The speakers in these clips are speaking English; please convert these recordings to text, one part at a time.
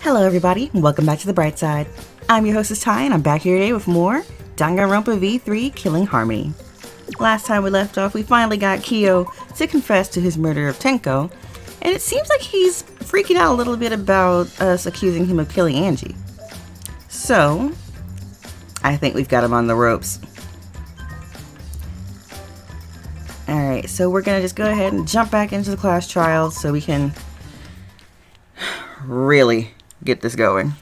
Hello everybody, and welcome back to the bright side. I'm your hostess Ty, and I'm back here today with more DanganRonpa V3 Killing Harmony. Last time we left off, we finally got Kyo to confess to his murder of Tenko, and it seems like he's freaking out a little bit about us accusing him of killing Angie. So, I think we've got him on the ropes. Alright, so we're gonna just go ahead and jump back into the class trials so we can really get this going.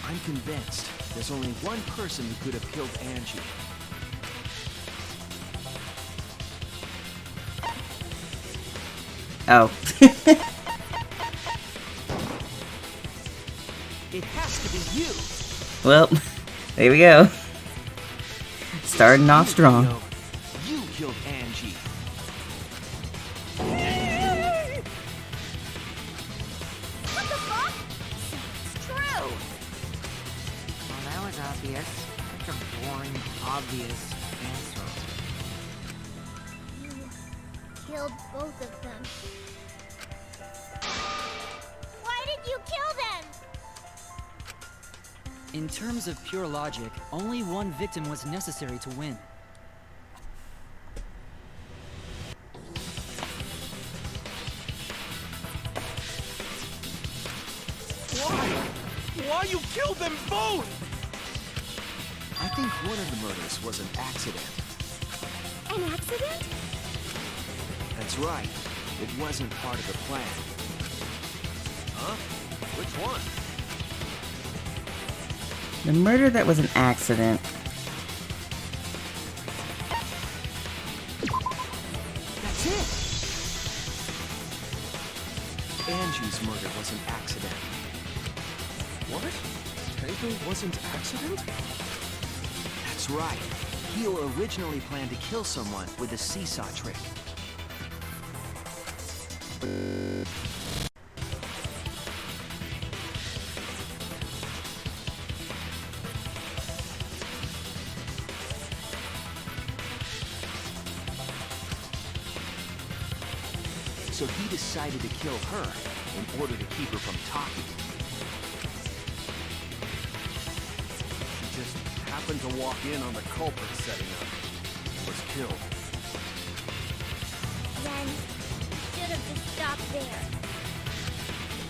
I'm convinced there's only one person who could have killed Angie. Oh. It has to be you. Well, there we go. Starting off strong. No, you killed Angie. What the fuck? It's true. Well, that was obvious. Such a boring, obvious answer. You killed both of them. Why did you kill them? In terms of pure logic, only one victim was necessary to win. Why you killed them both? I think one of the murders was an accident. An accident? That's right. It wasn't part of the plan. Huh? Which one? The murder that was an accident. That's it! Angie's murder was an accident. What? Tenko wasn't accident? That's right. Kyo originally planned to kill someone with a seesaw trick. So he decided to kill her in order to keep her from talking. She just happened to walk in on the culprit setting up. He was killed. Then you should have just stopped there.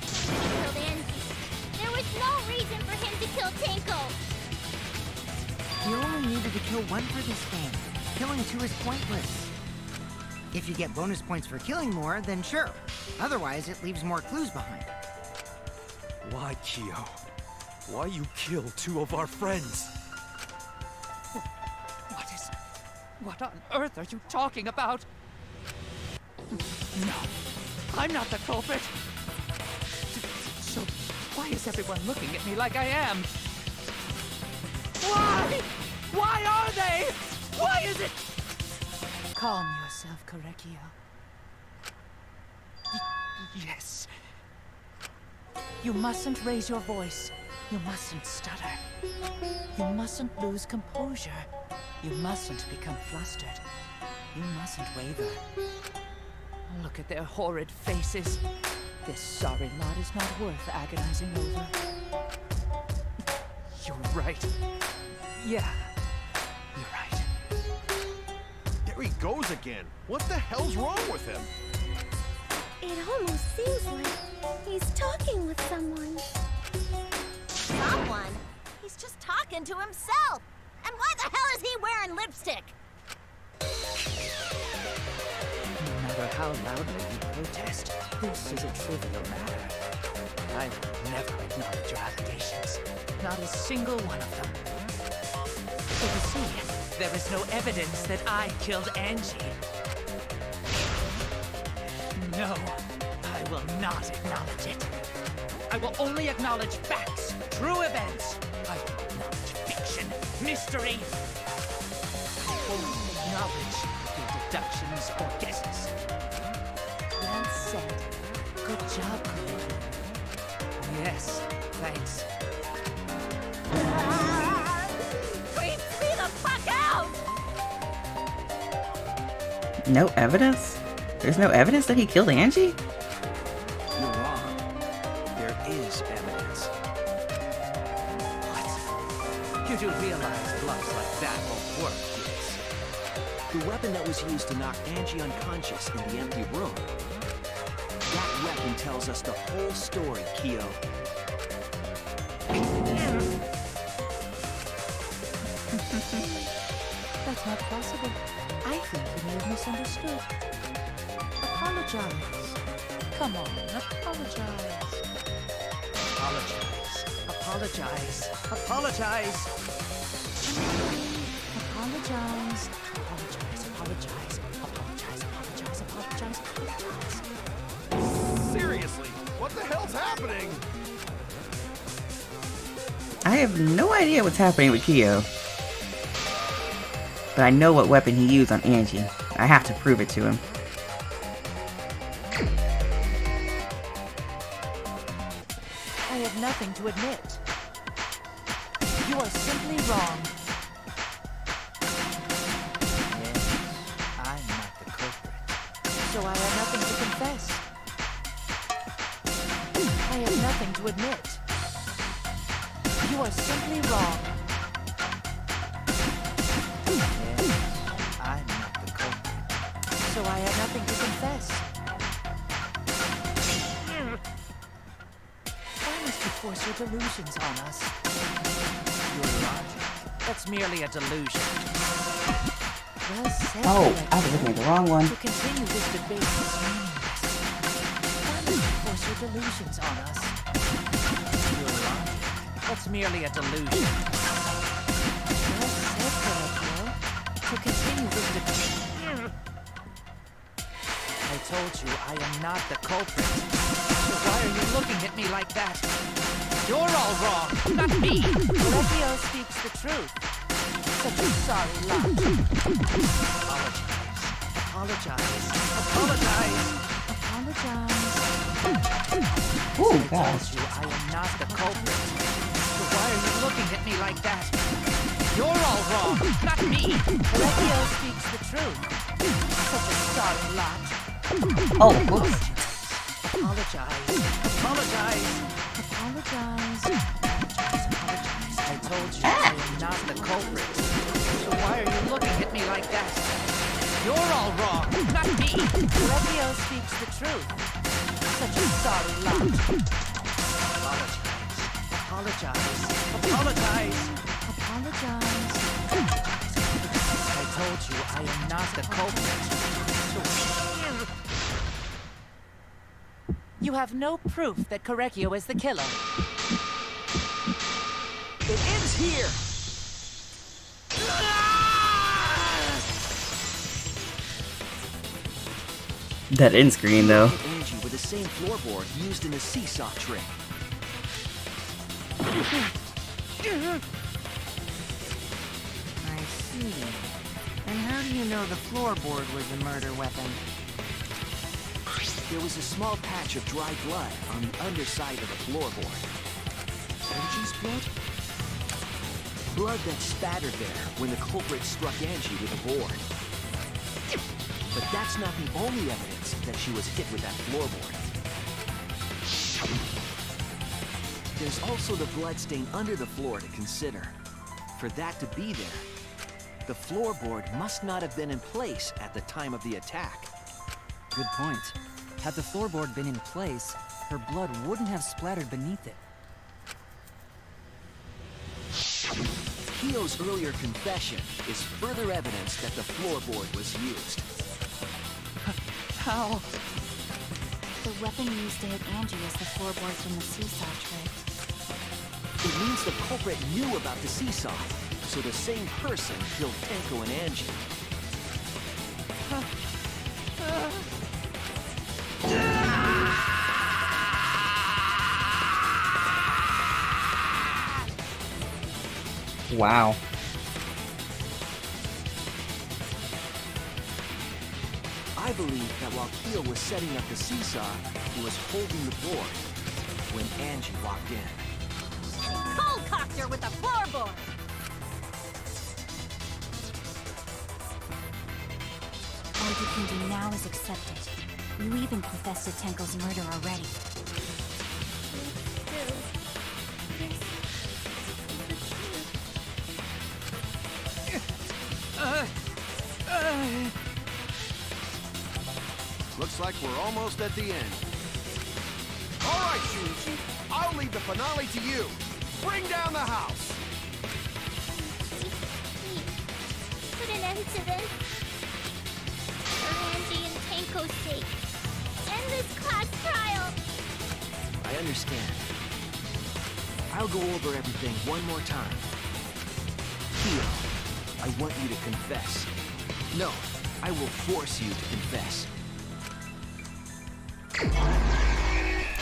He killed Angie. There was no reason for him to kill Tenko. You only needed to kill one for this game. Killing two is pointless. If you get bonus points for killing more, then sure. Otherwise, it leaves more clues behind. Why, Kyo? Why you kill two of our friends? What on earth are you talking about? No, I'm not the culprit. So, why is everyone looking at me like I am? Why? Why are they? Why is it? Calm yourself, Korekio. Yes. You mustn't raise your voice. You mustn't stutter. You mustn't lose composure. You mustn't become flustered. You mustn't waver. Look at their horrid faces. This sorry lot is not worth agonizing over. You're right. Yeah, you're right. There he goes again. What the hell's wrong with him? It almost seems like he's talking with someone. Someone? He's just talking to himself. And why the hell is he wearing lipstick? No matter how loudly you protest, this is a trivial matter. I will never acknowledge your allegations. Not a single one of them. So you see, there is no evidence that I killed Angie. No, I will not acknowledge it. I will only acknowledge facts, true events. I will acknowledge fiction, mystery. I won't acknowledge your deductions or guesses. Well said. Good job, Korea. Yes, thanks. Creeps me the fuck out! No evidence? There's no evidence that he killed Angie? You're wrong. There is evidence. What? You do realize bluffs like that won't work, yes? The weapon that was used to knock Angie unconscious in the empty room. That weapon tells us the whole story, Kyo. That's not possible. I think you may have misunderstood. Apologize. Come on, apologize. Apologize. Apologize. Apologize. Apologize. Apologize. Apologize. Apologize. Apologize. Apologize. Apologize. Seriously, what the hell's happening? I have no idea what's happening with Kyo. But I know what weapon he used on Angie. I have to prove it to him. I have nothing to admit. You are simply wrong. Yes, I'm not the culprit. So I have nothing to confess. I have nothing to admit. You are simply wrong. Yes, I'm not the culprit. So I have nothing to confess. Why must you force your delusions on us? Your logic, that's merely a delusion. Well said, Oh, Alexia. I was looking at the wrong one. To continue this debate is meaningless. Why must you force your delusions on us? Your logic, that's merely a delusion. Well said, Pinocchio. To continue this debate. I told you I am not the culprit. So why are you looking at me like that? You're all wrong, not me. Pinocchio speaks the truth. Such a sorry lot. Apologize. Apologize. Apologize. Oh I gosh. told you I am not the culprit. So why are you looking at me like that? You're all wrong, not me. Pinocchio speaks the truth. Such a sorry lot. Oh, whoops. Apologize. Apologize. Apologize. I told you I am not the culprit. So why are you looking at me like that? You're all wrong, not me. Pinocchio speaks the truth. Such a sorry lot. Apologize. Apologize. Apologize. I told you I am not the culprit. You have no proof that Correcchio is the killer. It ends here! That end screen though. Hit Angie with the same floorboard used in the seesaw trick. I see. And how do you know the floorboard was the murder weapon? There was a small patch of dry blood on the underside of the floorboard. Angie's blood? Blood that spattered there when the culprit struck Angie with a board. But that's not the only evidence that she was hit with that floorboard. There's also the blood stain under the floor to consider. For that to be there, the floorboard must not have been in place at the time of the attack. Good point. Had the floorboard been in place, her blood wouldn't have splattered beneath it. Kyo's earlier confession is further evidence that the floorboard was used. How? The weapon used to hit Angie is the floorboard from the seesaw trick. It means the culprit knew about the seesaw, so the same person killed Tenko and Angie. Wow. I believe that while Kyo was setting up the seesaw, he was holding the board when Angie walked in. Cold-cocked her with the floorboard! I What you can do now is accept it. You even confessed to Tenko's murder already. Looks like we're almost at the end. All right, Shunichi. I'll leave the finale to you. Bring down the house. Put an end to this. For Angie and Tenko's sake. End this class trial. I understand. I'll go over everything one more time. Kyo, I want you to confess. No, I will force you to confess.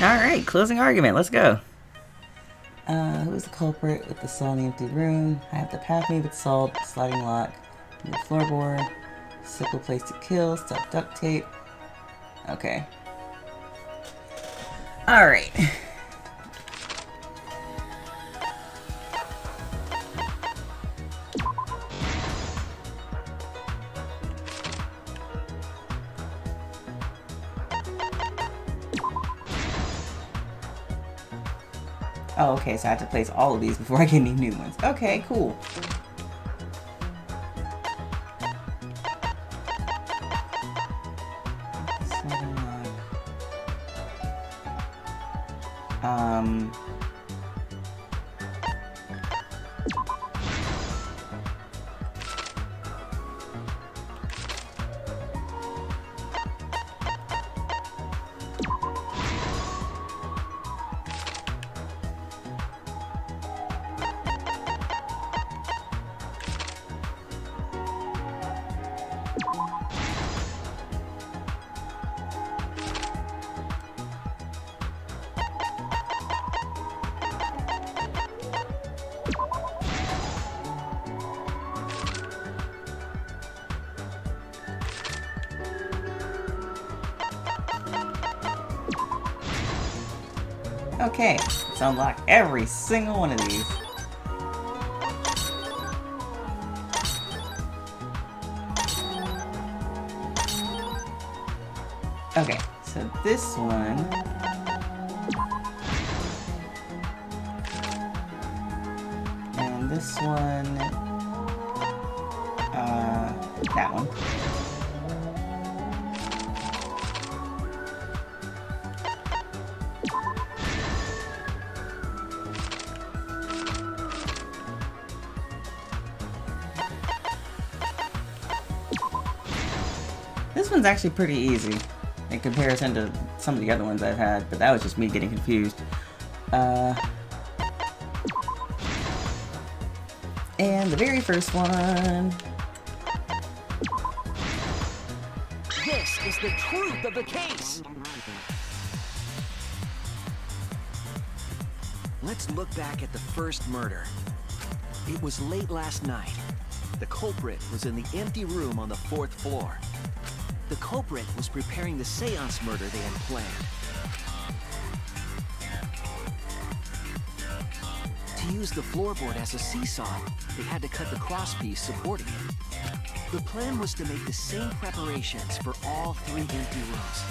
Alright, closing argument, let's go. Who's the culprit with the saw in the empty room? I have the path made with salt, sliding lock, the floorboard, simple place to kill, stuff duct tape. Okay. Alright. Oh, okay, so I have to place all of these before I get any new ones. Okay, cool. Okay, let's unlock every single one of these. Okay, so this one... and this one... that one. This one's actually pretty easy in comparison to some of the other ones I've had, but that was just me getting confused. And the very first one... This is the truth of the case! Let's look back at the first murder. It was late last night. The culprit was in the empty room on the 4th floor. The culprit was preparing the seance murder they had planned. To use the floorboard as a seesaw, they had to cut the crosspiece supporting it. The plan was to make the same preparations for all 3 empty rooms.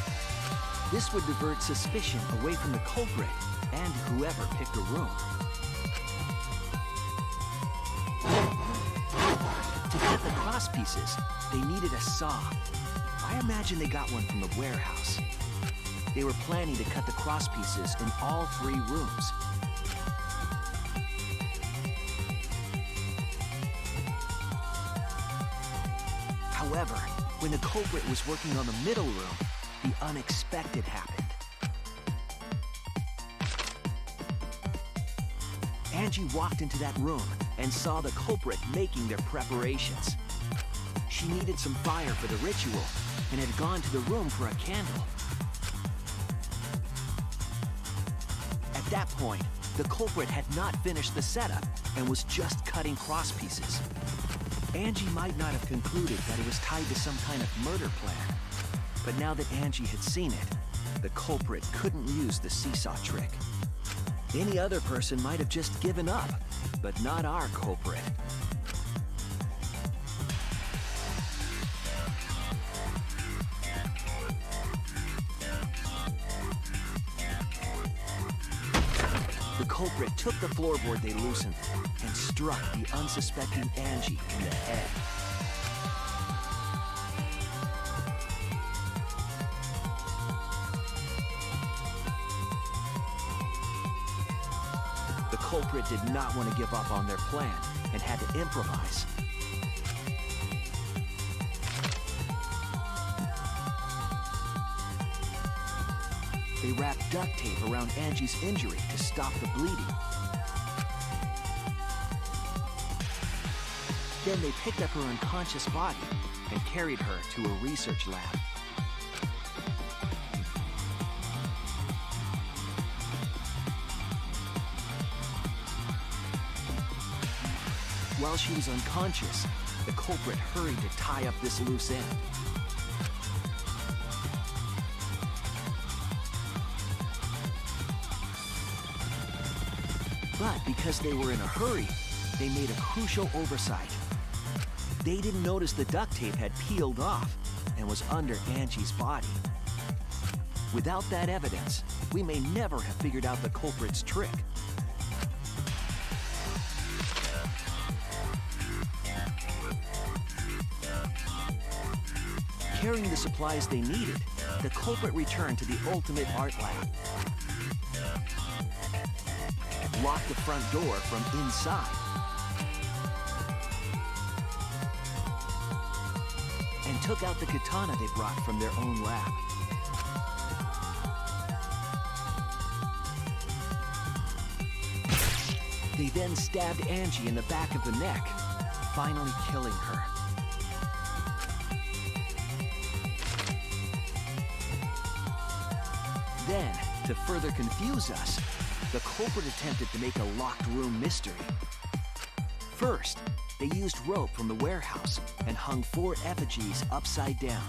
This would divert suspicion away from the culprit and whoever picked a room. To cut the crosspieces, they needed a saw. I imagine they got one from the warehouse. They were planning to cut the crosspieces in all 3 rooms. However, when the culprit was working on the middle room, the unexpected happened. Angie walked into that room and saw the culprit making their preparations. She needed some fire for the ritual and had gone to the room for a candle. At that point, the culprit had not finished the setup and was just cutting crosspieces. Angie might not have concluded that it was tied to some kind of murder plan. But now that Angie had seen it, the culprit couldn't use the seesaw trick. Any other person might have just given up, but not our culprit. The culprit took the floorboard they loosened and struck the unsuspecting Angie in the head. The culprit did not want to give up on their plan and had to improvise. They wrapped duct tape around Angie's injury to stop the bleeding. Then they picked up her unconscious body and carried her to a research lab. While she was unconscious, the culprit hurried to tie up this loose end. But because they were in a hurry, they made a crucial oversight. They didn't notice the duct tape had peeled off and was under Angie's body. Without that evidence, we may never have figured out the culprit's trick. Carrying the supplies they needed, the culprit returned to the ultimate art lab. Locked the front door from inside. And took out the katana they brought from their own lab. They then stabbed Angie in the back of the neck, finally killing her. Then, to further confuse us, the culprit attempted to make a locked room mystery. First, they used rope from the warehouse and hung 4 effigies upside down.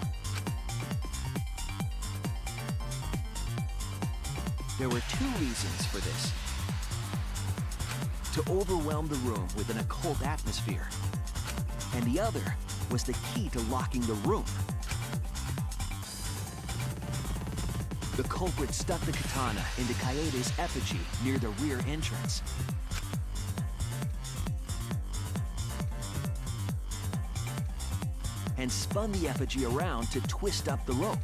There were 2 reasons for this. To overwhelm the room with an occult atmosphere. And the other was the key to locking the room. The culprit stuck the katana into Kaede's effigy near the rear entrance. And spun the effigy around to twist up the rope.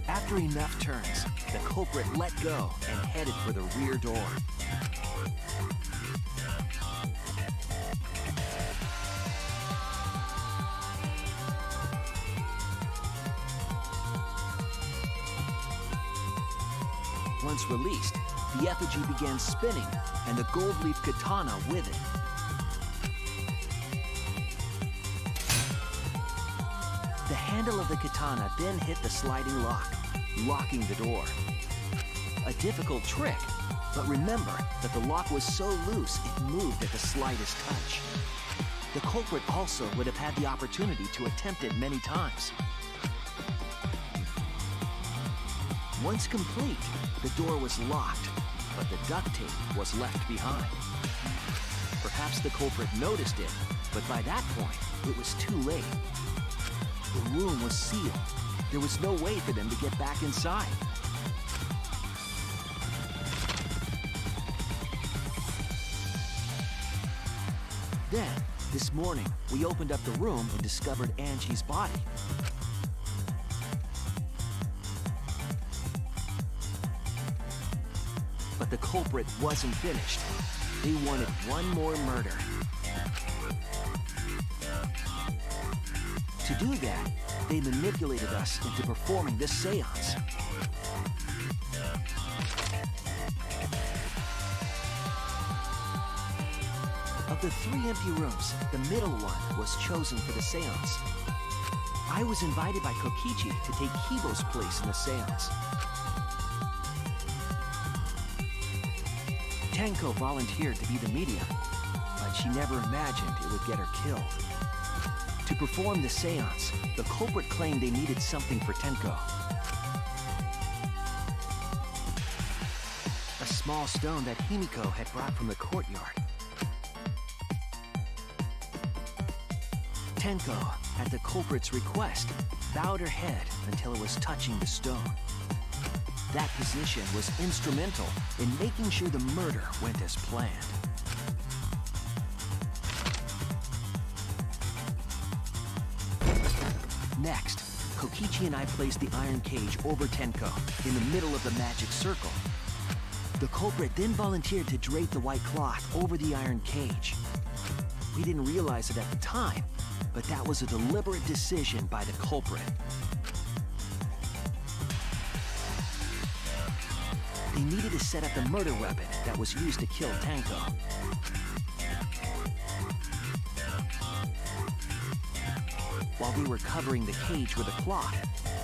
After enough turns, the culprit let go and headed for the rear door. Once released, the effigy began spinning, and the gold leaf katana with it. The handle of the katana then hit the sliding lock, locking the door. A difficult trick, but remember that the lock was so loose it moved at the slightest touch. The culprit also would have had the opportunity to attempt it many times. Once complete, the door was locked, but the duct tape was left behind. Perhaps the culprit noticed it, but by that point, it was too late. The room was sealed. There was no way for them to get back inside. Then, this morning, we opened up the room and discovered Angie's body. But the culprit wasn't finished. They wanted one more murder. To do that, they manipulated us into performing this seance. Of the 3 empty rooms, the middle one was chosen for the seance. I was invited by Kokichi to take Kibo's place in the seance. Tenko volunteered to be the medium, but she never imagined it would get her killed. To perform the seance, the culprit claimed they needed something for Tenko. A small stone that Himiko had brought from the courtyard. Tenko, at the culprit's request, bowed her head until it was touching the stone. That position was instrumental in making sure the murder went as planned. Next, Kokichi and I placed the iron cage over Tenko in the middle of the magic circle. The culprit then volunteered to drape the white cloth over the iron cage. We didn't realize it at the time, but that was a deliberate decision by the culprit. They needed to set up the murder weapon that was used to kill Tenko. While they were covering the cage with a cloth,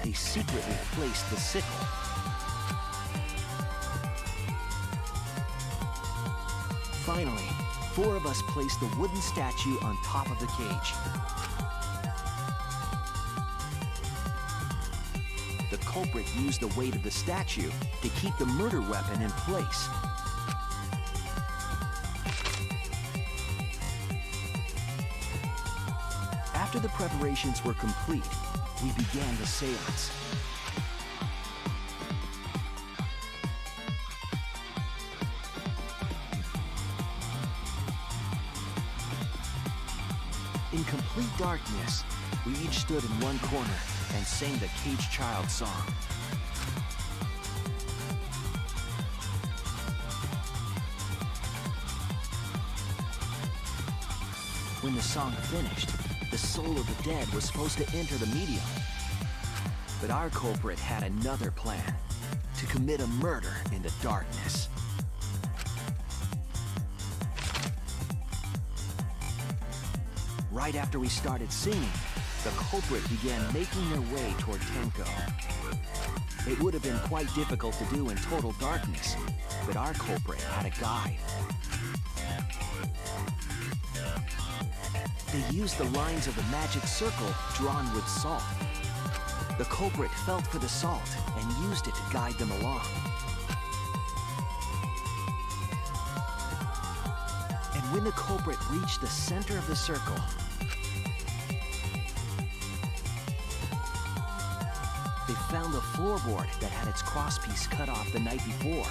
they secretly placed the sickle. Finally, 4 of us placed the wooden statue on top of the cage. The culprit used the weight of the statue to keep the murder weapon in place. After the preparations were complete, we began the seance. In complete darkness, we each stood in one corner and sang the Cage Child song. When the song finished, the soul of the dead was supposed to enter the medium. But our culprit had another plan: to commit a murder in the darkness. Right after we started singing, the culprit began making their way toward Tenko. It would have been quite difficult to do in total darkness, but our culprit had a guide. They used the lines of the magic circle drawn with salt. The culprit felt for the salt and used it to guide them along. And when the culprit reached the center of the circle, they found the floorboard that had its crosspiece cut off the night before.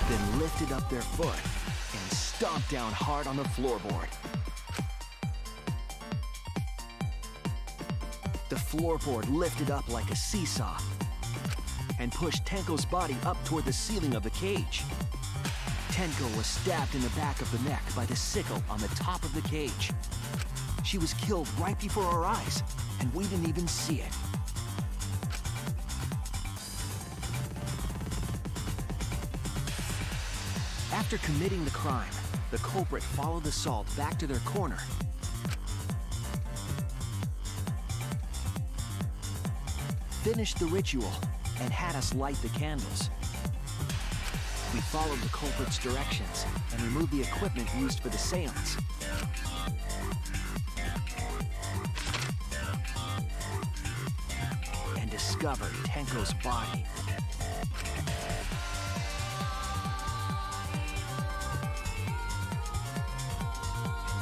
Then lifted up their foot and stomped down hard on the floorboard. The floorboard lifted up like a seesaw and pushed Tenko's body up toward the ceiling of the cage. Tenko was stabbed in the back of the neck by the sickle on the top of the cage. She was killed right before our eyes, and we didn't even see it. After committing the crime, the culprit followed the salt back to their corner. Finished the ritual and had us light the candles. We followed the culprit's directions and removed the equipment used for the seance. And discovered Tenko's body.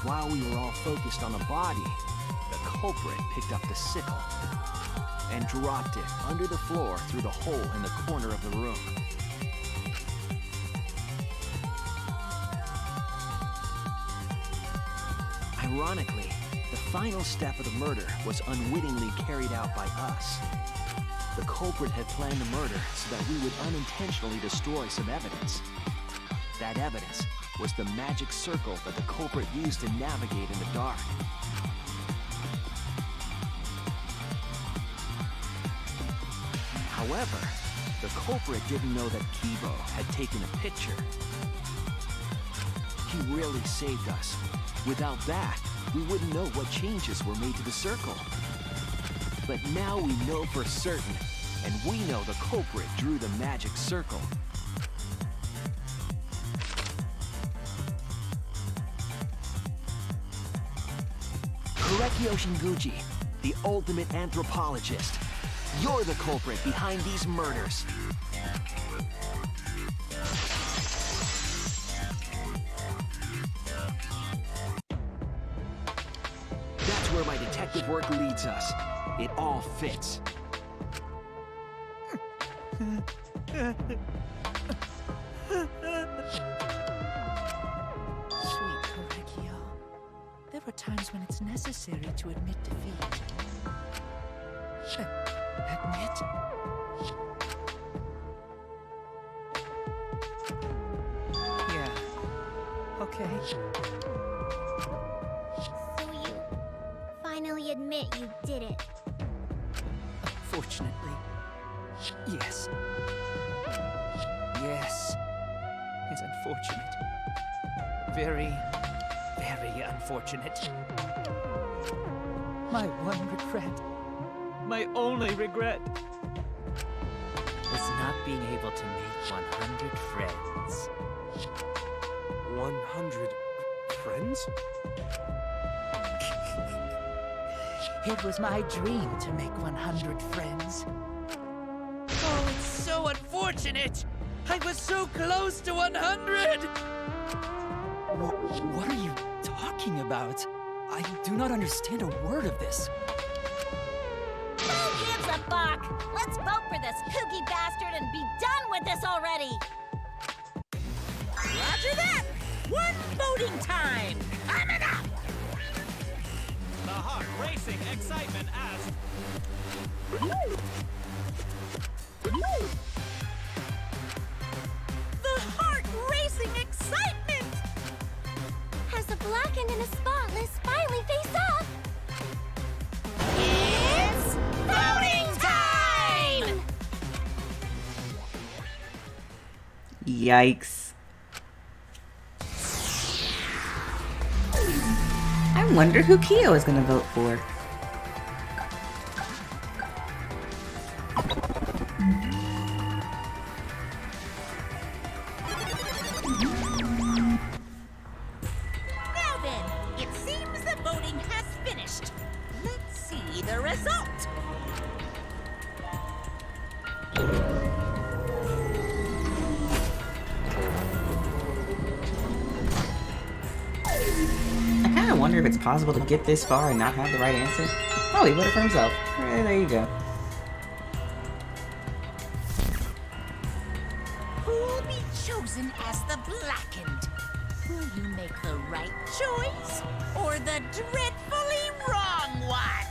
While we were all focused on the body, the culprit picked up the sickle and dropped it under the floor through the hole in the corner of the room. Ironically, the final step of the murder was unwittingly carried out by us. The culprit had planned the murder so that we would unintentionally destroy some evidence. That evidence was the magic circle that the culprit used to navigate in the dark. However, the culprit didn't know that Kibo had taken a picture. He really saved us. Without that, we wouldn't know what changes were made to the circle. But now we know for certain, and we know the culprit drew the magic circle. Korekyo Shinguchi, the ultimate anthropologist. You're the culprit behind these murders. where my detective work leads us. It all fits. Sweet Correggio. There are times when it's necessary to admit defeat. Admit? Yeah. Okay. So you finally admit you did it. Fortunately, yes. Yes. It's unfortunate. Very, very unfortunate. My one regret, my only regret, was not being able to make 100 friends. 100 friends? It was my dream to make 100 friends. Oh, it's so unfortunate! I was so close to 100! What are you talking about? I do not understand a word of this. Who gives a fuck? Let's vote for this kooky bastard and be done with this already! Roger that! One voting time! Coming up! The heart racing excitement as... The heart racing excitement! As a blackened and a spotless finally face off, It's voting time! Yikes. I wonder who Kyo is going to vote for. Now then, it seems the voting has finished. Let's see the result. I kind of wonder if it's possible to get this far and not have the right answer. Oh, he voted for himself. There you go. Who'll be chosen as the blackened? Will you make the right choice or the dreadfully wrong one?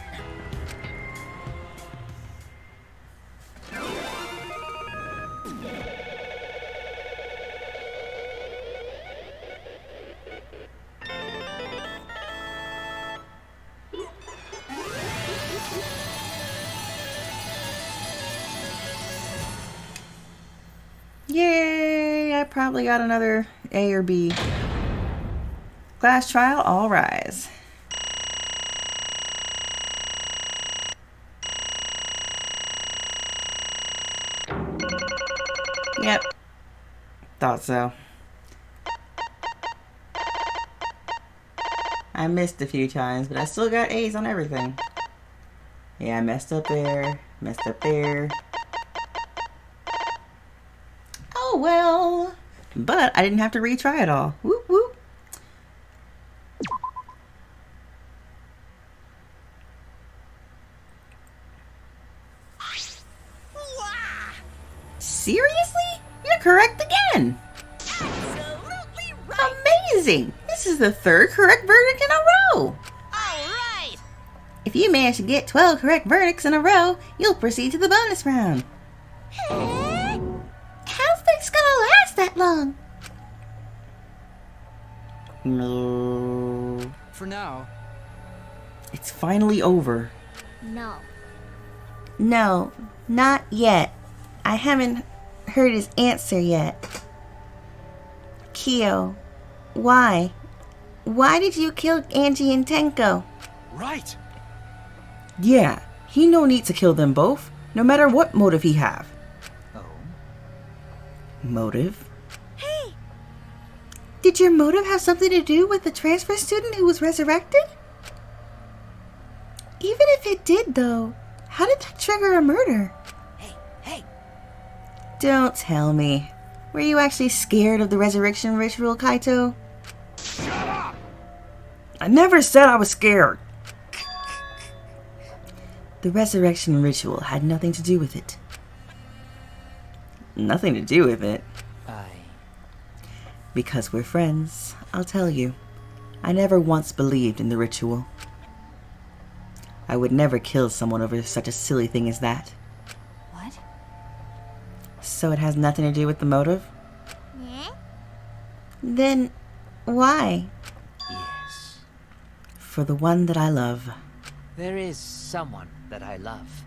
Yay! I probably got another A or B. Class trial, all rise. Yep. Thought so. I missed a few times, but I still got A's on everything. Yeah, I messed up there, messed up there. Oh well. But I didn't have to retry it all. Whoop whoop. Wah! Seriously? You're correct again. Absolutely right! Amazing. This is the third correct verdict in a row. All right! If you manage to get 12 correct verdicts in a row, you'll proceed to the bonus round. How's this gonna last that long? No. For now, It's finally over. no. No, not yet. I haven't heard his answer yet. Kyo, why? Why did you kill Angie and Tenko? Right! Yeah, he no need to kill them both, no matter what motive he have. oh, Motive? Hey, Did your motive have something to do with the transfer student who was resurrected? Even if it did, though, how did that trigger a murder? Hey! Don't tell me. Were you actually scared of the resurrection ritual, Kaito? Shut up! I never said I was scared. The resurrection ritual had nothing to do with it. Nothing to do with it? Because we're friends, I'll tell you. I never once believed in the ritual. I would never kill someone over such a silly thing as that. What? So it has nothing to do with the motive? Yeah? Then, why? Yes. For the one that I love. There is someone that I love.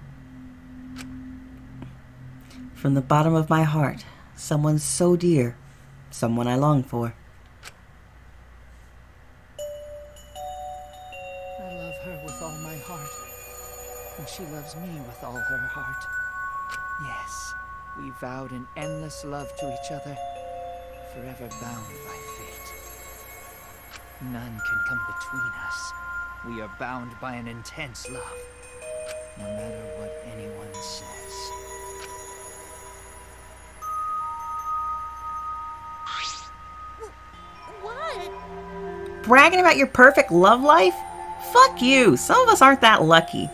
From the bottom of my heart, someone so dear, someone I long for. I love her with all my heart, and she loves me with all her heart. Yes, we vowed an endless love to each other, forever bound by fate. None can come between us. We are bound by an intense love, no matter what anyone says. What? Bragging about your perfect love life? Fuck you. Some of us aren't that lucky.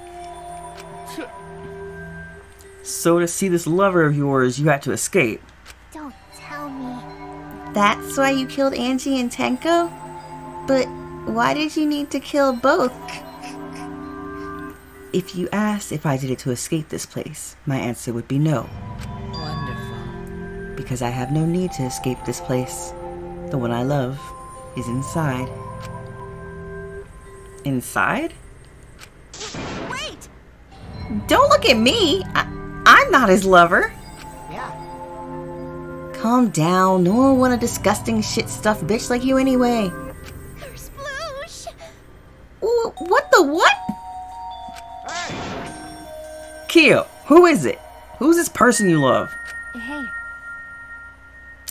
So to see this lover of yours, you had to escape. Don't tell me. That's why you killed Angie and Tenko? But why did you need to kill both? If you asked if I did it to escape this place, my answer would be no. Wonderful. Because I have no need to escape this place. The one I love is inside. Inside? Wait! Don't look at me! I'm not his lover. Yeah. Calm down. No one want a disgusting shit-stuffed bitch like you anyway. Sploosh! What the what? Hey! Kyo, who is it? Who's this person you love? Hey,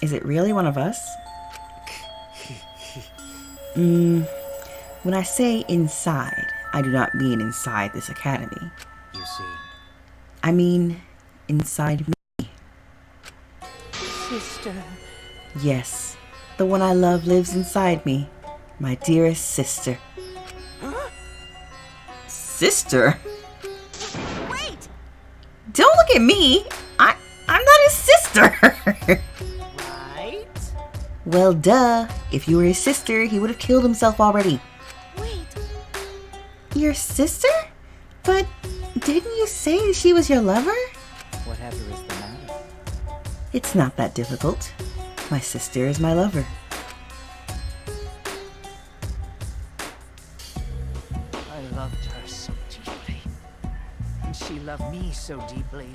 Is it really one of us? When I say inside, I do not mean inside this academy. You see, I mean inside me. Sister. Yes, the one I love lives inside me. My dearest sister. Sister? Wait! Don't look at me! I'm not his sister! right? Well, duh. If you were his sister, he would have killed himself already. Wait! Your sister? But didn't you say she was your lover? Whatever is the matter? It's not that difficult. My sister is my lover. I loved her so deeply, and she loved me so deeply.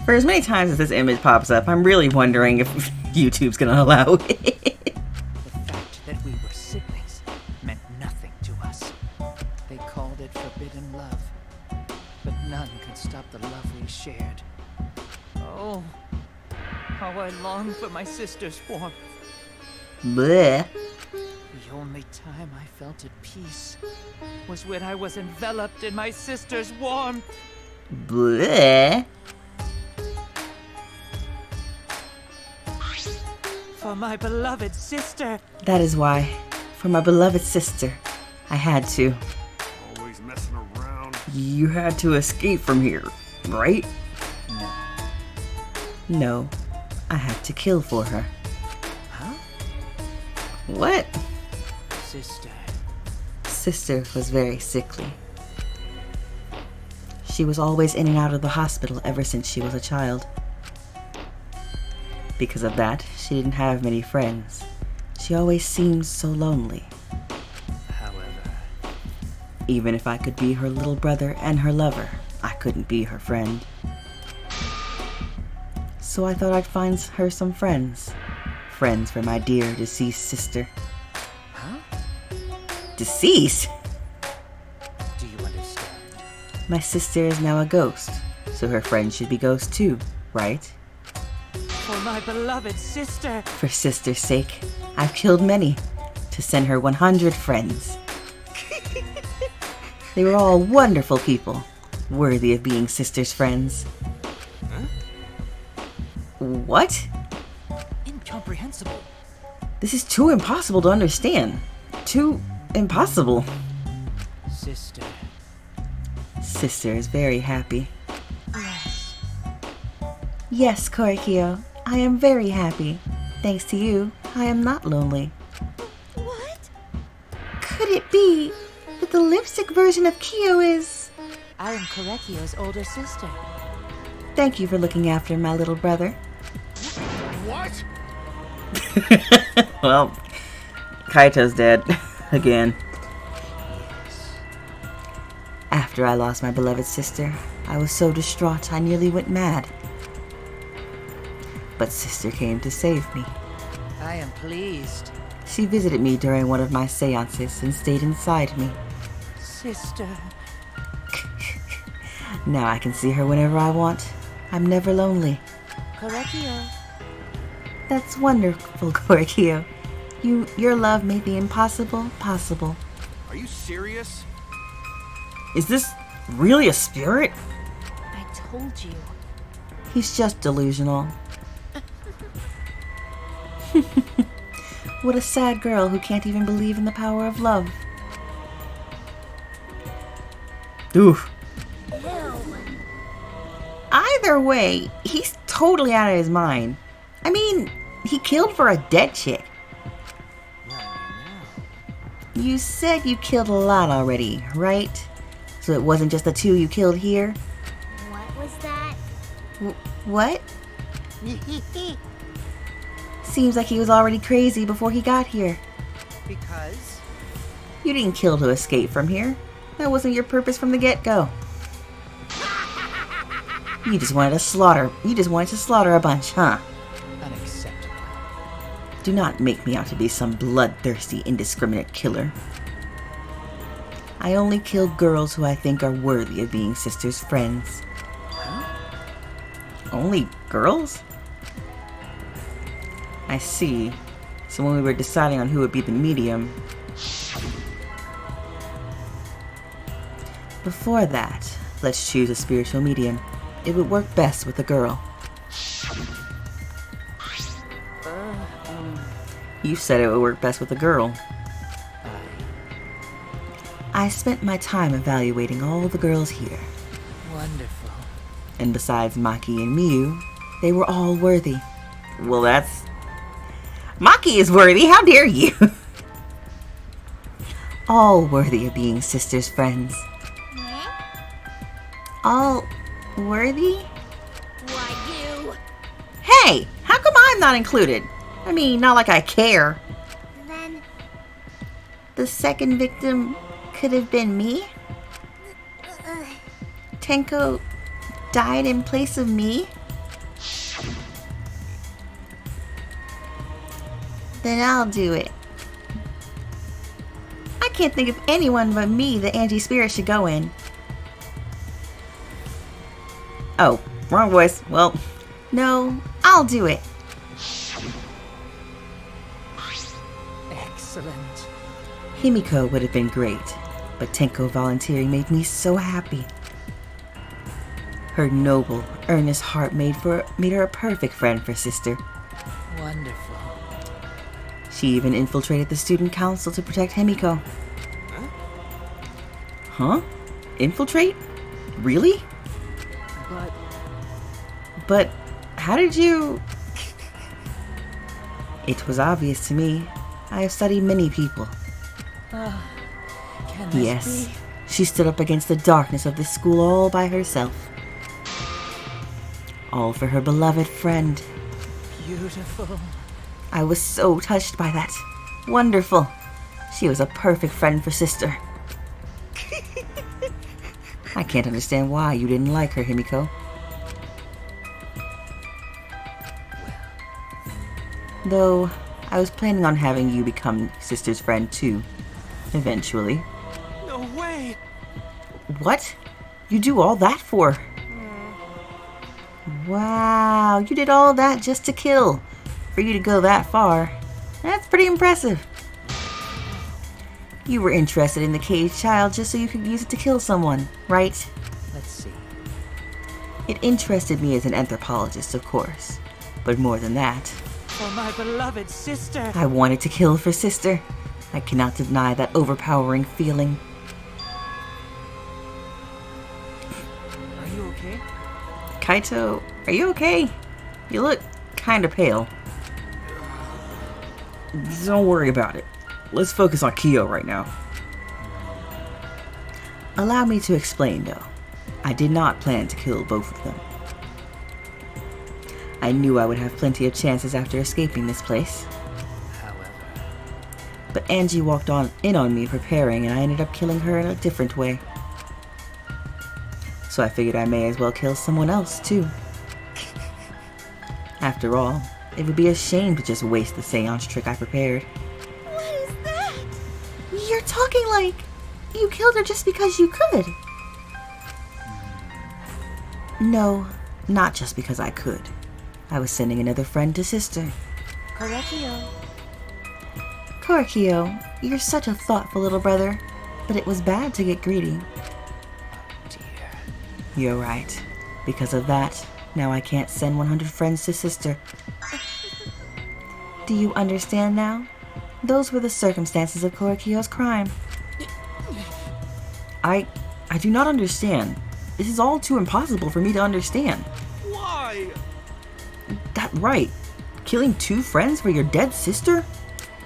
For as many times as this image pops up, I'm really wondering if YouTube's gonna allow it. The fact that we were siblings meant nothing to us. They called it forbidden love, but none could stop the love we shared. Oh, how I long for my sister's warmth. Bleh. The only time I felt at peace was when I was enveloped in my sister's warmth. Bleh. For my beloved sister. That is why, for my beloved sister, I had to. Always messing around. You had to escape from here, right? No. No, I had to kill for her. Huh? What? Sister. Sister was very sickly. She was always in and out of the hospital ever since she was a child. Because of that, she didn't have many friends. She always seemed so lonely. However, Even if I could be her little brother and her lover, I couldn't be her friend. So I thought I'd find her some friends. Friends for my dear deceased sister. huh? Deceased? Do you understand? My sister is now a ghost, so her friends should be ghosts too, right? For my beloved sister. For sister's sake, I've killed many to send her 100 friends. They were all wonderful people, worthy of being sister's friends. What? Incomprehensible. This is too impossible to understand. Too impossible. Sister. Sister is very happy. Yes. Yes, Korikyo, I am very happy. Thanks to you, I am not lonely. What? Could it be that the lipstick version of Kyo is... I am Korekio's older sister. Thank you for looking after my little brother. What? Well, Kaito's dead. Again. After I lost my beloved sister, I was so distraught I nearly went mad. But Sister came to save me. I am pleased. She visited me during one of my seances and stayed inside me. Sister. Now I can see her whenever I want. I'm never lonely. Korekio. That's wonderful, Korikyo. Your love made the impossible possible. Are you serious? Is this really a spirit? I told you. He's just delusional. What a sad girl who can't even believe in the power of love. Oof. Either way, he's totally out of his mind. I mean, he killed for a dead chick. You said you killed a lot already, right? So it wasn't just the two you killed here? What was that? What? Seems like he was already crazy before he got here. Because? You didn't kill to escape from here. That wasn't your purpose from the get-go. You just wanted to slaughter a bunch, huh? Unacceptable. Do not make me out to be some bloodthirsty, indiscriminate killer. I only kill girls who I think are worthy of being Sister's friends. Huh? Only girls? I see. So when we were deciding on who would be the medium... Before that, let's choose a spiritual medium. It would work best with a girl. You said it would work best with a girl. I spent my time evaluating all the girls here. Wonderful. And besides Maki and Miyu, they were all worthy. Well, that's... Maki is worthy, how dare you! All worthy of being Sister's friends. All worthy? Why you? Hey! How come I'm not included? I mean, not like I care. Then The second victim could have been me? Tenko died in place of me? Then I'll do it. I can't think of anyone but me that anti-spirit should go in. Oh, wrong voice. Well, no, I'll do it. Excellent. Himiko would have been great, but Tenko volunteering made me so happy. Her noble, earnest heart made her a perfect friend for Sister. Wonderful. She even infiltrated the student council to protect Himiko. Huh? Infiltrate? Really? But how did you... It was obvious to me. I have studied many people. Can this Yes, be? she stood up against the darkness of this school all by herself. All for her beloved friend. Beautiful. I was so touched by that. Wonderful. She was a perfect friend for Sister. I can't understand why you didn't like her, Himiko. Though, I was planning on having you become Sister's friend too. Eventually. No way! What? You do all that for? Wow, you did all that just to kill. For you to go that far. That's pretty impressive. You were interested in the caged child just so you could use it to kill someone, right? Let's see. It interested me as an anthropologist, of course. But more than that, For my beloved sister. I wanted to kill for Sister. I cannot deny that overpowering feeling. Kaito, are you okay? You look kinda pale. Don't worry about it. Let's focus on Kyo right now. Allow me to explain, though. I did not plan to kill both of them. I knew I would have plenty of chances after escaping this place. However, But Angie walked in on me preparing, and I ended up killing her in a different way. So I figured I may as well kill someone else, too. After all, it would be a shame to just waste the seance trick I prepared. What is that? You're talking like you killed her just because you could. No, not just because I could. I was sending another friend to sister. Korekio. Korekio, you're such a thoughtful little brother, but it was bad to get greedy. dear. You're right. Because of that, now I can't send 100 friends to sister. Do you understand now? Those were the circumstances of Korekio's crime. I do not understand. This is all too impossible for me to understand. Why? That right. Killing 2 friends for your dead sister?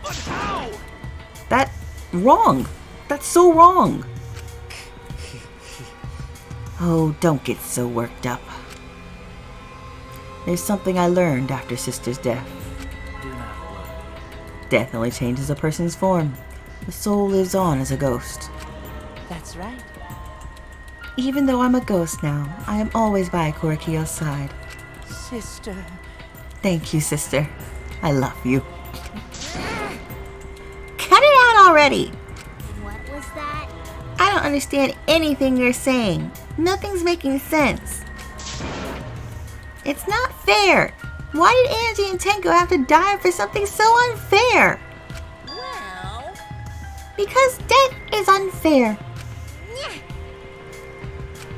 But how? That wrong. That's so wrong. Oh, don't get so worked up. There's something I learned after sister's death. Do not worry. Death only changes a person's form. The soul lives on as a ghost. That's right. Even though I'm a ghost now, I am always by Korekio's side. Sister. Thank you, sister. I love you. Cut it out already! What was that? I don't understand anything you're saying. Nothing's making sense. It's not fair. Why did Angie and Tenko have to die for something so unfair? Well, Because death is unfair.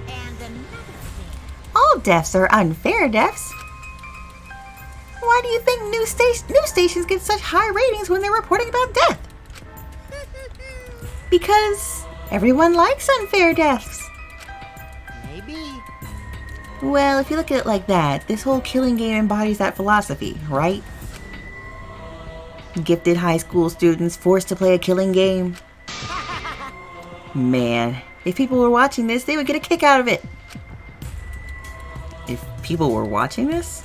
and another thing. All deaths are unfair deaths. Why do you think news stations get such high ratings when they're reporting about death? Because everyone likes unfair deaths. Maybe. Well, if you look at it like that, this whole killing game embodies that philosophy, right? Gifted high school students forced to play a killing game. Man, if people were watching this, they would get a kick out of it. If people were watching this?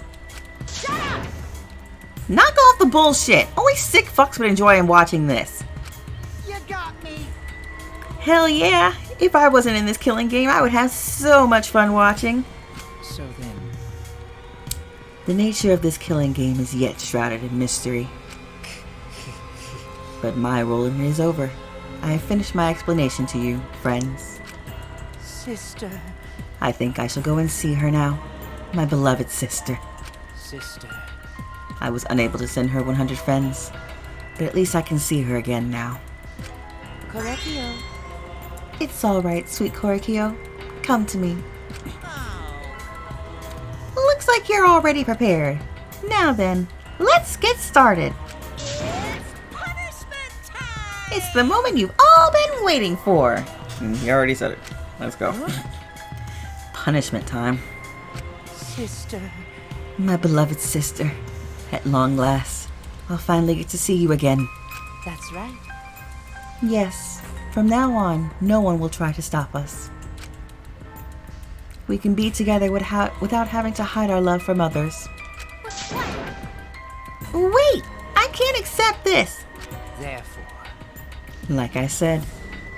Knock off the bullshit! Only sick fucks would enjoy watching this. You got me. Hell yeah! If I wasn't in this killing game, I would have so much fun watching. So then, The nature of this killing game is yet shrouded in mystery. But my role in it is over. I have finished my explanation to you, friends. Sister. I think I shall go and see her now. My beloved sister. sister. I was unable to send her 100 friends, but at least I can see her again now. Korekio. It's alright, sweet Korekio. Come to me. Looks like you're already prepared. Now then, let's get started. It's punishment time! It's the moment you've all been waiting for. You already said it. Let's go. Punishment time. Sister. My beloved sister. At long last, I'll finally get to see you again. That's right. Yes, from now on, no one will try to stop us. We can be together without having to hide our love from others. Wait! I can't accept this! Therefore, Like I said,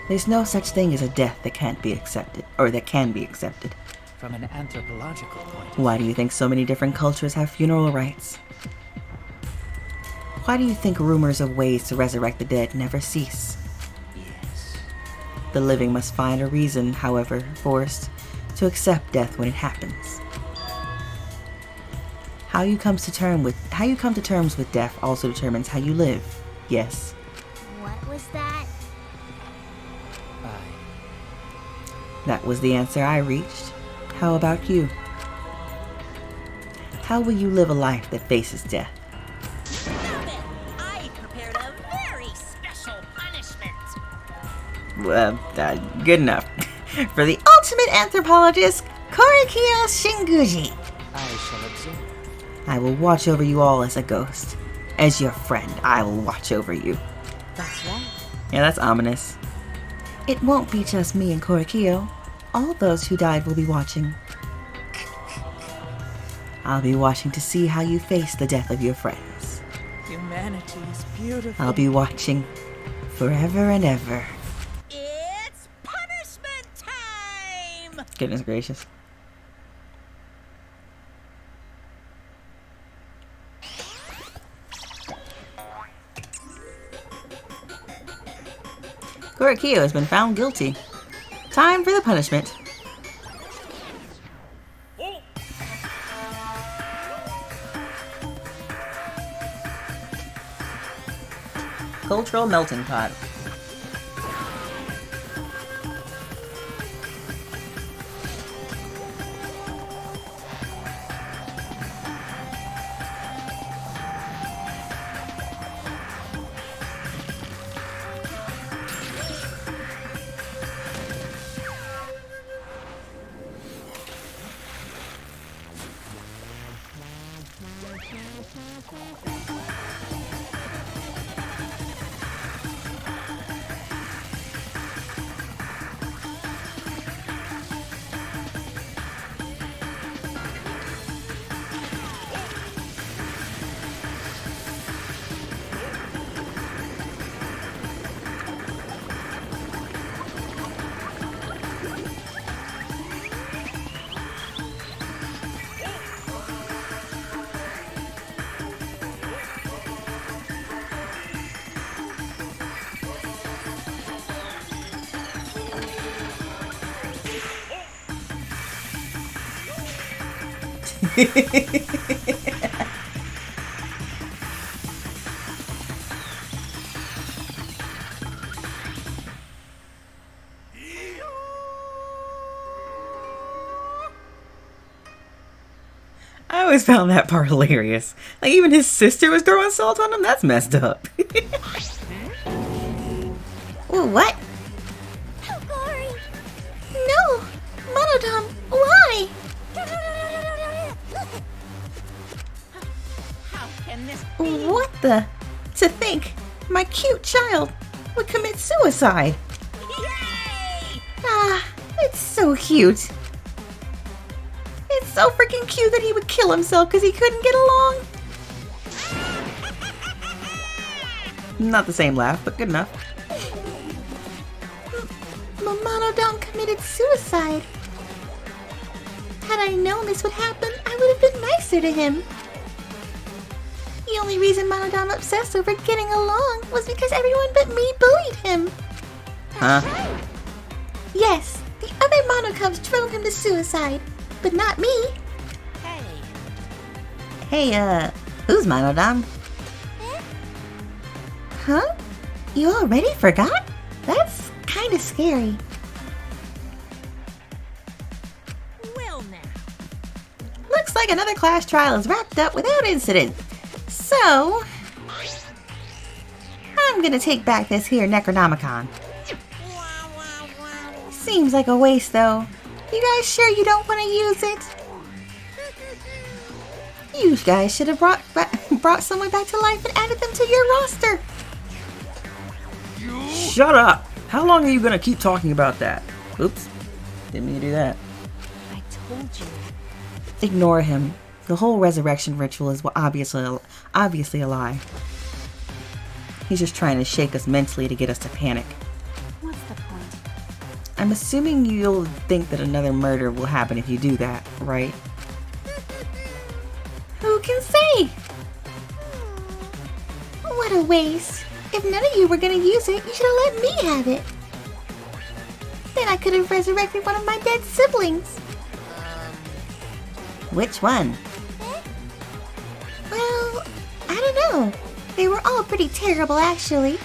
there's no such thing as a death that can't be accepted, or that can be accepted. from an anthropological point, Why do you think so many different cultures have funeral rites? Why do you think rumors of ways to resurrect the dead never cease? yes. The living must find a reason, however forced, to accept death when it happens. How you come to terms with death also determines how you live. Yes. What was that? That was the answer I reached. How about you? How will you live a life that faces death? Now then, I prepared a very special punishment. Well, good enough. For the ultimate anthropologist, Korekiyo Shinguji. I shall observe. I will watch over you all as a ghost. As your friend, I will watch over you. That's right. Yeah, that's ominous. It won't be just me and Korekiyo. All those who died will be watching. I'll be watching to see how you face the death of your friends. Humanity is beautiful. I'll be watching forever and ever. It's punishment time! Goodness gracious. Korekiyo has been found guilty. Time for the punishment. Cultural melting pot. I always found that part hilarious. Like, even his sister was throwing salt on him? That's messed up. Ooh, what? Hokori! No! Monodam, why? How can this What the? To think my cute child would commit suicide. Yay! Ah, it's so cute. It's so freaking cute that he would kill himself because he couldn't get along. Not the same laugh, but good enough. Monodam committed suicide. Had I known this would happen, I would have been nicer to him. The only reason Monodam obsessed over getting along was because everyone but me bullied him. Huh? Yes, the other Monocubs drove him to suicide, but not me. Hey, Hey, who's Monodam? Huh? You already forgot? That's kinda scary. well now. Looks like another class trial is wrapped up without incident. So, I'm gonna take back this here Necronomicon. Seems like a waste though. You guys sure you don't want to use it? You guys should have brought someone back to life and added them to your roster. Shut up! How long are you gonna keep talking about that? Oops. Didn't mean to do that. I told you. Ignore him. The whole resurrection ritual is obviously a lie. He's just trying to shake us mentally to get us to panic. What's the point? I'm assuming you'll think that another murder will happen if you do that, right? Who can say? What a waste. If none of you were gonna use it, you should have let me have it. Then I could have resurrected one of my dead siblings. Which one? Well, I don't know. They were all pretty terrible, actually.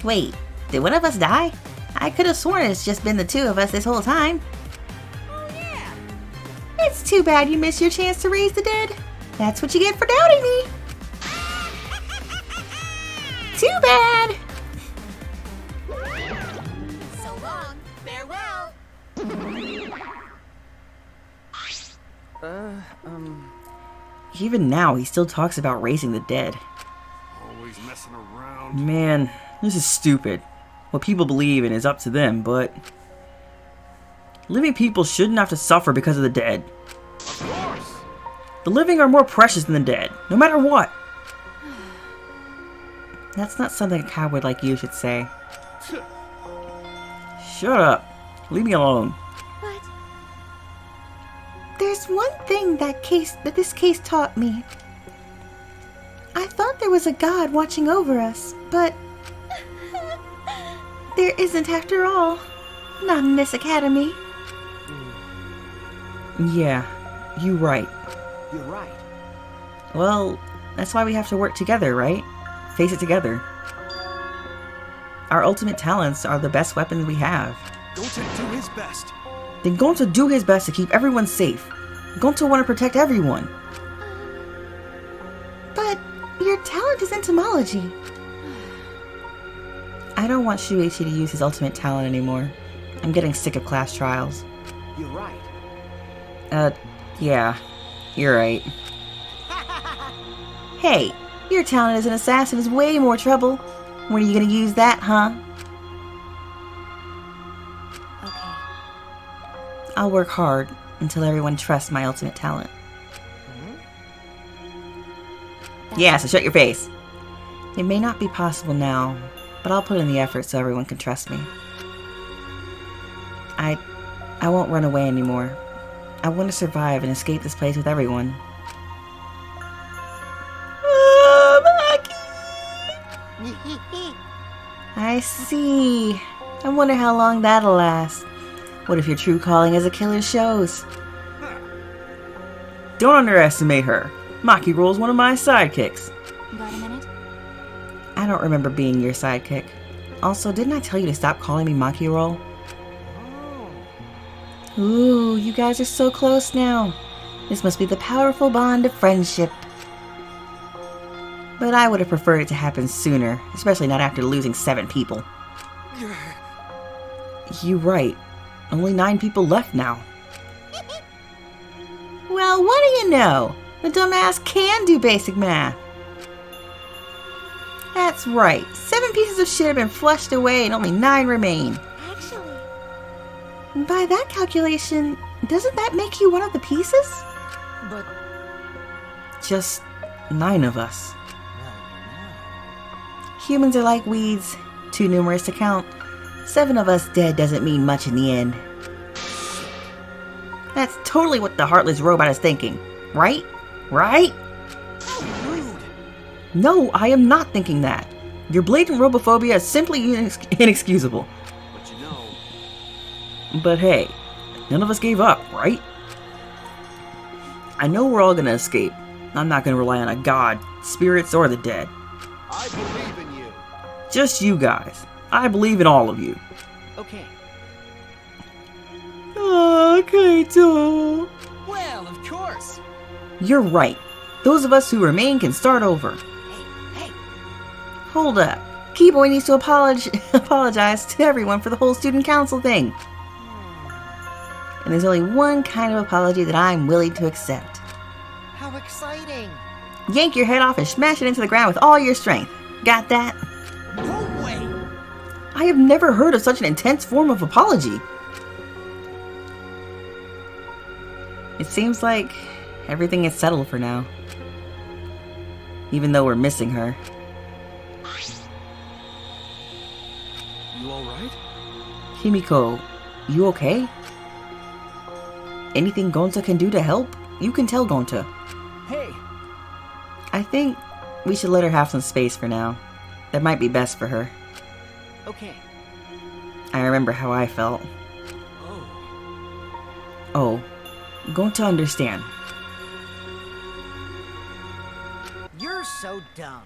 Wait, did one of us die? I could have sworn it's just been the two of us this whole time. Oh yeah. It's too bad you missed your chance to raise the dead. That's what you get for doubting me. Too bad. So long. Farewell. Even now, he still talks about raising the dead. Always messing around. Man, this is stupid. What people believe in is up to them, but living people shouldn't have to suffer because of the dead. Of course! The living are more precious than the dead, no matter what. That's not something a coward like you should say. Shut up. Leave me alone. But there's one thing that this case taught me. I thought there was a god watching over us, but there isn't after all. Not in this academy. Yeah, you're right. You're right. Well, that's why we have to work together, right? Face it together. Our ultimate talents are the best weapons we have. Gonta do his best. Then Gonta do his best to keep everyone safe. Gonta want to protect everyone. But your talent is entomology. I don't want Shuichi to use his ultimate talent anymore. I'm getting sick of class trials. You're right. Yeah. You're right. Hey, your talent as an assassin is way more trouble. When are you gonna use that, huh? Okay. I'll work hard until everyone trusts my ultimate talent. Yeah, so shut your face. It may not be possible now, but I'll put in the effort so everyone can trust me. I won't run away anymore. I want to survive and escape this place with everyone. I see. I wonder how long that'll last. What if your true calling as a killer shows? Don't underestimate her. Maki Roll's one of my sidekicks. Got a minute? I don't remember being your sidekick. Also, didn't I tell you to stop calling me Maki Roll? Ooh, you guys are so close now. This must be the powerful bond of friendship. But I would have preferred it to happen sooner, especially not after losing 7 people. You're right. Only 9 people left now. Well, what do you know? The dumbass can do basic math. That's right. 7 pieces of shit have been flushed away and only 9 remain. Actually, by that calculation, doesn't that make you one of the pieces? But, Just 9 of us. well, Humans are like weeds, too numerous to count. 7 of us dead doesn't mean much in the end. That's totally what the heartless robot is thinking. Right? Right? Rude. No, I am not thinking that. Your blatant robophobia is simply inexcusable. But you know, But hey, none of us gave up, right? I know we're all gonna escape. I'm not gonna rely on a god, spirits, or the dead. I believe in you. Just you guys. I believe in all of you. okay. Oh, Kaito. Well, of course. You're right. Those of us who remain can start over. Hey, Hold up. Keyboy needs to apologize to everyone for the whole student council thing. And there's only one kind of apology that I'm willing to accept. how exciting! Yank your head off and smash it into the ground with all your strength. Got that? No way. I have never heard of such an intense form of apology. It seems like everything is settled for now. Even though we're missing her. You alright? Himiko, you okay? Anything Gonta can do to help? You can tell Gonta. Hey, I think we should let her have some space for now. That might be best for her. Okay, I remember how I felt. Oh, Gonta understand. you're so dumb.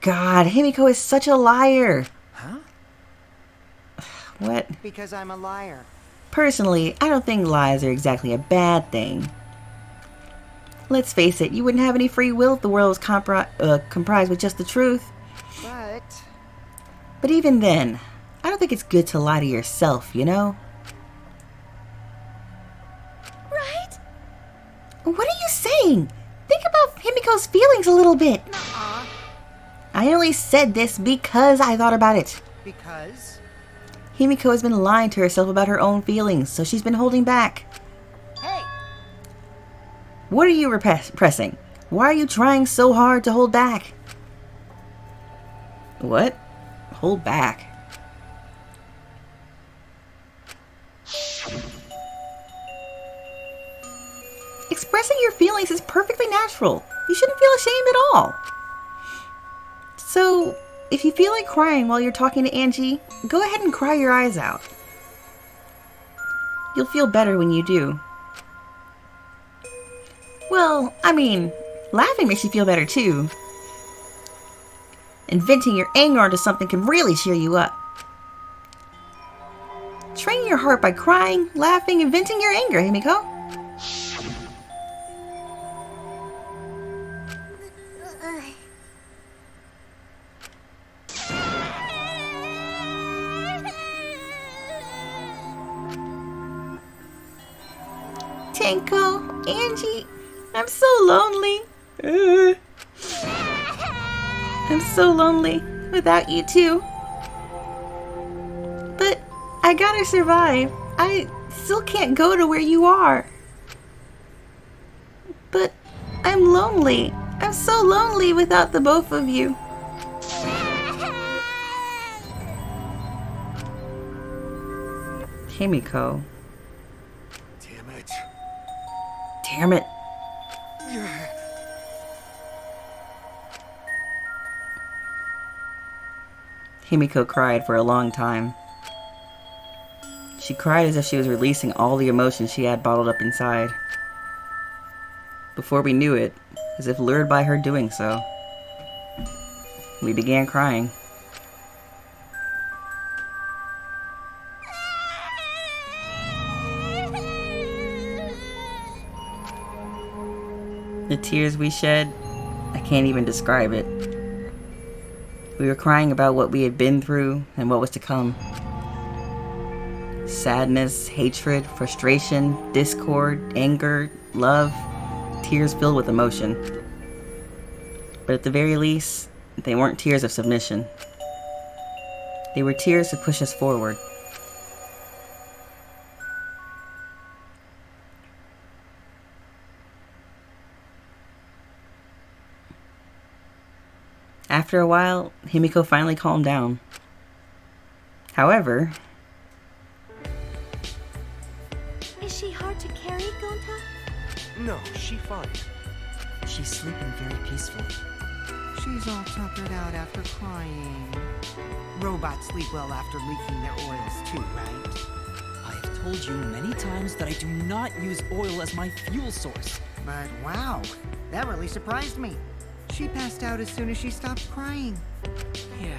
God, Himiko is such a liar. huh? What? Because I'm a liar. Personally, I don't think lies are exactly a bad thing. Let's face it, you wouldn't have any free will if the world was comprised with just the truth. But even then, I don't think it's good to lie to yourself, you know? Right? What are you saying? Think about Himiko's feelings a little bit. Nuh-uh. I only said this because I thought about it. Because? Himiko has been lying to herself about her own feelings, so she's been holding back. Hey! What are you repressing? Why are you trying so hard to hold back? What? Hold back? Expressing your feelings is perfectly natural. You shouldn't feel ashamed at all. So, if you feel like crying while you're talking to Angie, go ahead and cry your eyes out. You'll feel better when you do. Well, I mean, laughing makes you feel better too. And venting your anger onto something can really cheer you up. Train your heart by crying, laughing, and venting your anger, Himiko. Tenko, Angie, I'm so lonely. I'm so lonely without you too. But I gotta survive. I still can't go to where you are. But I'm lonely. I'm so lonely without the both of you. Himiko. Damn it. Damn it. Himiko cried for a long time. She cried as if she was releasing all the emotions she had bottled up inside. Before we knew it, as if lured by her doing so, we began crying. The tears we shed, I can't even describe it. We were crying about what we had been through and what was to come. Sadness, hatred, frustration, discord, anger, love, tears filled with emotion. But at the very least, they weren't tears of submission. They were tears to push us forward. After a while, Himiko finally calmed down. However... Is she hard to carry, Gonta? No, she fine. She's sleeping very peacefully. She's all tuckered out after crying. Robots sleep well after leaking their oils too, right? I have told you many times that I do not use oil as my fuel source. But wow, that really surprised me. She passed out as soon as she stopped crying. Yeah,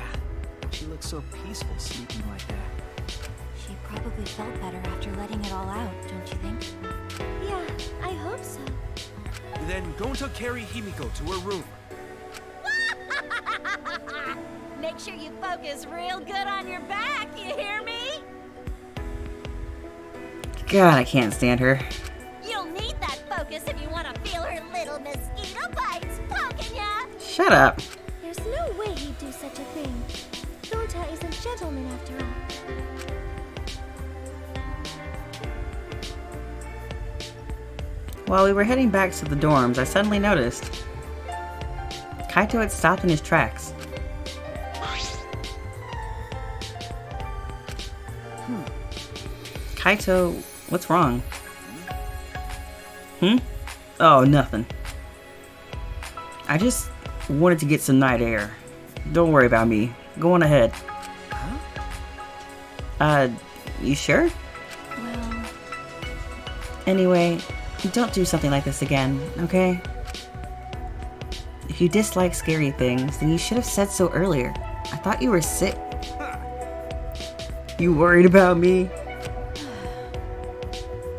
she looks so peaceful sleeping like that. She probably felt better after letting it all out, don't you think? Yeah, I hope so. Then go to carry Himiko to her room. Make sure you focus real good on your back, you hear me? God, I can't stand her. You'll need that focus if you want to feel her little mosquito bites poking ya! Shut up. There's no way he'd do such a thing. Gonta is a gentleman after all. While we were heading back to the dorms, I suddenly noticed Kaito had stopped in his tracks. Kaito, what's wrong? Oh, nothing. I just wanted to get some night air. Don't worry about me. Go on ahead. You sure? Well... Anyway, don't do something like this again, okay? If you dislike scary things, then you should have said so earlier. I thought you were sick. You worried about me?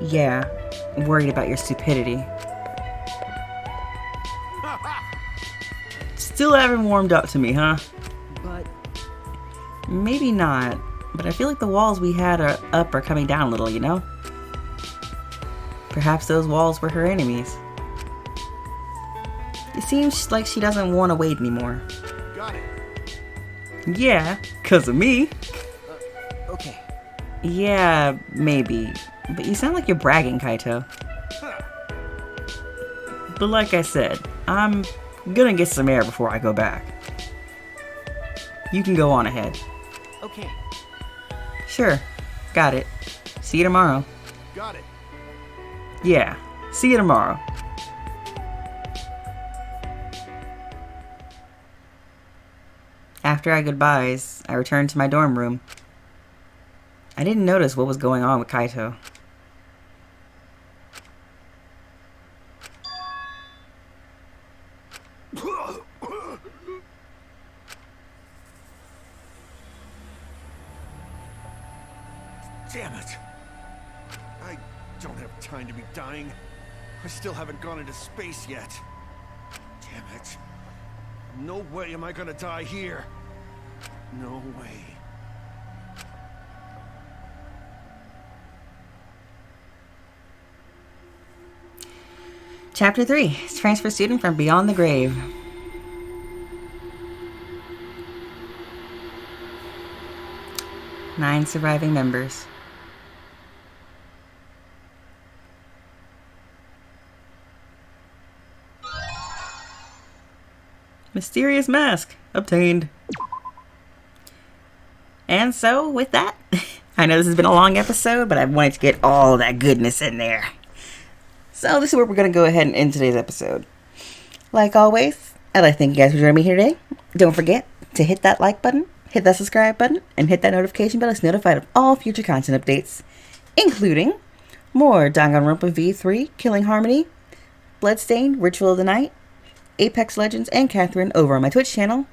Yeah, I'm worried about your stupidity. Still haven't warmed up to me, huh? But Maybe not, but I feel like the walls we had up are coming down a little, you know? Perhaps those walls were her enemies. It seems like she doesn't want to wait anymore. Got it. Yeah, 'cause of me. Okay. Yeah, maybe. But you sound like you're bragging, Kaito. But like I said, I'm gonna get some air before I go back. You can go on ahead. Okay. Sure. Got it. See you tomorrow. Got it. Yeah. See you tomorrow. After our goodbyes, I returned to my dorm room. I didn't notice what was going on with Kaito. Damn it. I don't have time to be dying. I still haven't gone into space yet. Damn it. No way am I gonna die here. No way. Chapter 3. Transfer student from beyond the grave. Nine surviving members. Mysterious mask obtained. And so, with that, I know this has been a long episode, but I wanted to get all that goodness in there. So this is where we're going to go ahead and end today's episode. Like always, I'd like to thank you guys for joining me here today. Don't forget to hit that like button, hit that subscribe button, and hit that notification bell to be notified of all future content updates, including more DanganRonpa V3, Killing Harmony, Bloodstained, Ritual of the Night, Apex Legends, and Catherine over on my Twitch channel,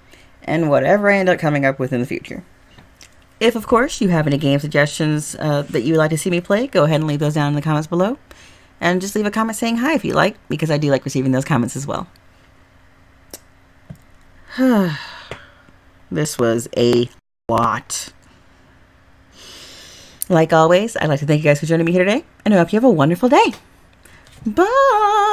and whatever I end up coming up with in the future. If, of course, you have any game suggestions that you would like to see me play, go ahead and leave those down in the comments below. And just leave a comment saying hi if you like, because I do like receiving those comments as well. This was a lot. Like always, I'd like to thank you guys for joining me here today, and I hope you have a wonderful day. Bye!